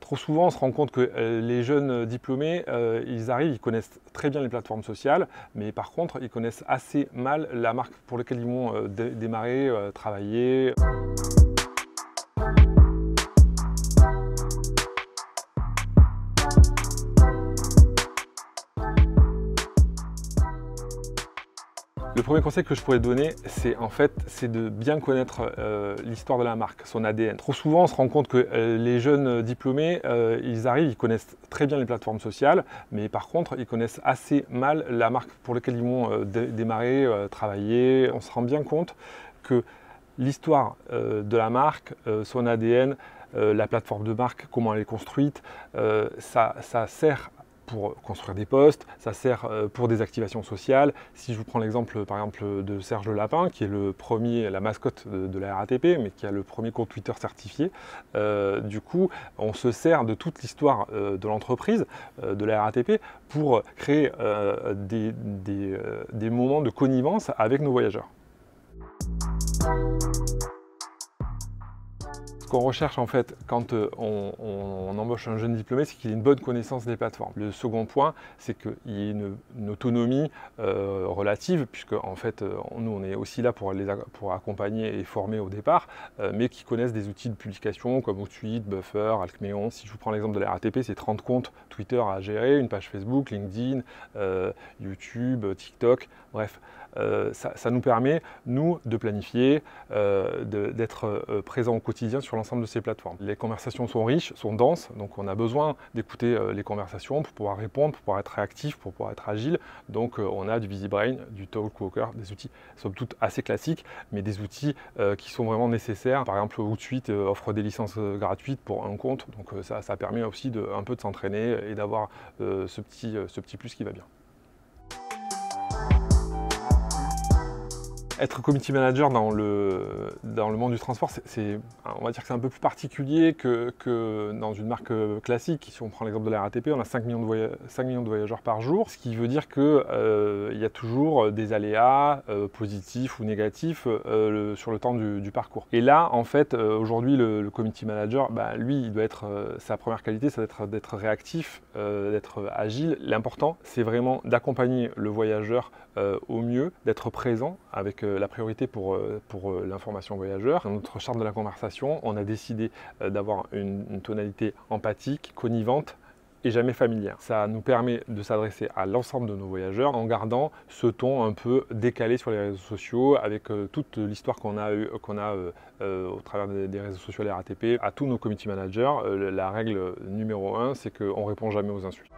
Trop souvent, on se rend compte que les jeunes diplômés, ils arrivent, ils connaissent très bien les plateformes sociales, mais par contre, ils connaissent assez mal la marque pour laquelle ils vont démarrer, travailler. Le premier conseil que je pourrais donner, c'est de bien connaître l'histoire de la marque, son ADN. Trop souvent, on se rend compte que les jeunes diplômés, ils arrivent, ils connaissent très bien les plateformes sociales, mais par contre, ils connaissent assez mal la marque pour laquelle ils vont démarrer, travailler. On se rend bien compte que l'histoire de la marque, son ADN, la plateforme de marque, comment elle est construite, ça sert pour construire des posts, ça sert pour des activations sociales. Si je vous prends l'exemple par exemple de Serge Le Lapin, qui est la mascotte de la RATP, mais qui a le premier compte Twitter certifié, du coup on se sert de toute l'histoire de l'entreprise, de la RATP, pour créer des moments de connivence avec nos voyageurs. Ce qu'on recherche en fait quand on embauche un jeune diplômé, c'est qu'il ait une bonne connaissance des plateformes. Le second point, c'est qu'il y ait une autonomie relative, puisque en fait nous on est aussi là pour accompagner et former au départ, mais qui connaissent des outils de publication comme Outsuite, Buffer, Alcméon. Si je vous prends l'exemple de la RATP, c'est 30 comptes Twitter à gérer, une page Facebook, LinkedIn, YouTube, TikTok, bref. Ça nous permet, nous, de planifier, d'être présents au quotidien sur l'ensemble de ces plateformes. Les conversations sont riches, sont denses, donc on a besoin d'écouter les conversations pour pouvoir répondre, pour pouvoir être réactif, pour pouvoir être agile. Donc on a du VisiBrain, du Talkwalker, des outils somme toute assez classiques, mais des outils qui sont vraiment nécessaires. Par exemple, Outsuite offre des licences gratuites pour un compte, donc ça permet aussi un peu de s'entraîner et d'avoir ce petit plus qui va bien. Être community manager dans le monde du transport, on va dire que c'est un peu plus particulier que dans une marque classique. Si on prend l'exemple de la RATP, on a 5 millions de voyageurs par jour, ce qui veut dire qu'il y a toujours des aléas positifs ou négatifs sur le temps du parcours. Et là, en fait, aujourd'hui, le community manager, lui, il doit être, sa première qualité, ça doit être d'être réactif, d'être agile. L'important, c'est vraiment d'accompagner le voyageur au mieux, d'être présent avec la priorité pour l'information voyageur. Dans notre charte de la conversation, on a décidé d'avoir une tonalité empathique, connivante et jamais familière. Ça nous permet de s'adresser à l'ensemble de nos voyageurs en gardant ce ton un peu décalé sur les réseaux sociaux avec toute l'histoire qu'on a au travers des réseaux sociaux de la RATP. À tous nos community managers, la règle numéro 1, c'est qu'on ne répond jamais aux insultes.